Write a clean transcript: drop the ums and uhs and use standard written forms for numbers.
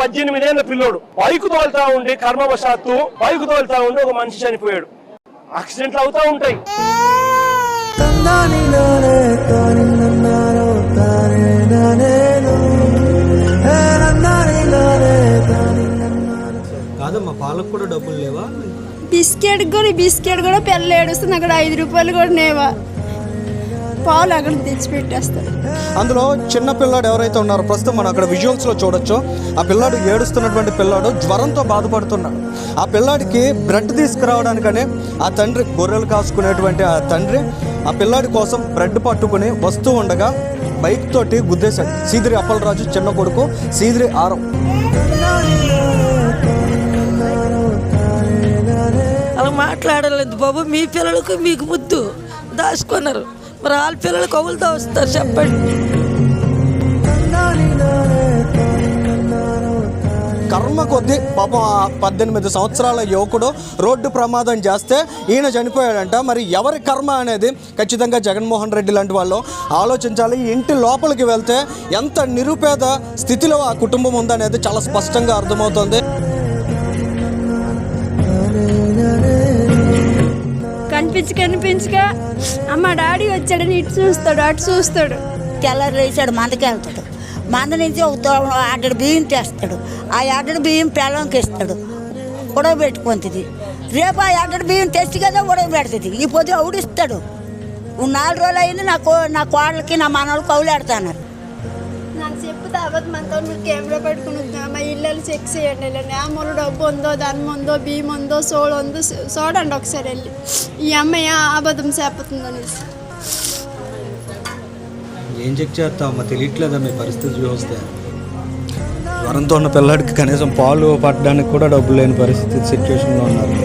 18 ఏళ్ల పిల్లోడు బైక్ తోలుతా ఉండి కర్మవశాత్తు బైక్ తోలుతా ఉండి ఒక మనిషి చనిపోయాడు. యాక్సిడెంట్లు అవుతా ఉంటాయి. కాదమ్మా, పాలకు కూడా డబ్బులు లేవా? బిస్కెట్ కూడా పిల్లలు ఏడుస్తుంది. అక్కడ 5 రూపాయలు కూడా నేవా పాలు అక్కడ తెచ్చిపెట్టేస్తారు. అందులో చిన్న పిల్లాడు ఎవరైతే ఉన్నారో ప్రస్తుతం మనం అక్కడ విజువల్స్లో చూడొచ్చు. ఆ పిల్లాడు ఏడుస్తున్నటువంటి పిల్లాడు జ్వరంతో బాధపడుతున్నాడు. ఆ పిల్లాడికి బ్రెడ్ తీసుకురావడానికనే ఆ తండ్రి, గొర్రెలు కాసుకునేటువంటి ఆ తండ్రి ఆ పిల్లాడి కోసం బ్రెడ్ పట్టుకుని వస్తూ ఉండగా బైక్ తోటి గుద్దేశాడు. సీదిరి అప్పలరాజు చిన్న కొడుకు సీదిరి ఆరం. అలా మాట్లాడలేదు బాబు. మీ పిల్లలకు మీకు ముద్దు దాచుకున్నారు, మరి వాళ్ళ పిల్లలు కవులతో వస్తారు చెప్పండి. కర్మ కొద్దీ పాపం 18 సంవత్సరాల యువకుడు రోడ్డు ప్రమాదం చేస్తే ఈయన చనిపోయాడంట. మరి ఎవరి కర్మ అనేది ఖచ్చితంగా జగన్మోహన్ రెడ్డి లాంటి వాళ్ళు ఆలోచించాలి. ఇంటి లోపలికి వెళ్తే ఎంత నిరుపేద స్థితిలో ఆ కుటుంబం ఉందనేది చాలా స్పష్టంగా అర్థమవుతుంది. కనిపించగా అమ్మ డాడీ వచ్చాడని ఇటు చూస్తాడు, అటు చూస్తాడు. తెల్లారు వేసాడు, మందకి వెళ్తాడు. మంద నుంచి ఒక 1 బియ్యం తెస్తాడు. ఆ 1 బియ్యం పిల్లంకి ఇస్తాడు, ఉడవ పెట్టుకుంటుంది. రేపు ఆ 1 బియ్యం తెచ్చి కదా ఉడవ పెడుతుంది. ఈ పొద్దు అవుడిస్తాడు. 4 రోజులు అయింది నా కోడలకి నా మనవాళ్ళు కౌలాడుతున్నారు. నాకు చెప్తే అవ్వదు, మనతో మీరు కెమెరా పెట్టుకుని మా ఇళ్ళు చెక్ చేయండి. అమ్మలో డబ్బు ఉందో, ధనం ఉందో, బియ్యం ఉందో, సోడు ఉందో చూడండి ఒకసారి వెళ్ళి. ఈ అమ్మాయి అబద్ధం చెప్పుతుందని ఏం చెక్ చేస్తామమ్మా, తెలియట్లేదా మీ పరిస్థితి చూస్తే? జ్వరంతో ఉన్న పిల్లాడికి కనీసం పాలు పట్టడానికి కూడా డబ్బులు లేని పరిస్థితి సిచ్యువేషన్లో ఉన్నారు.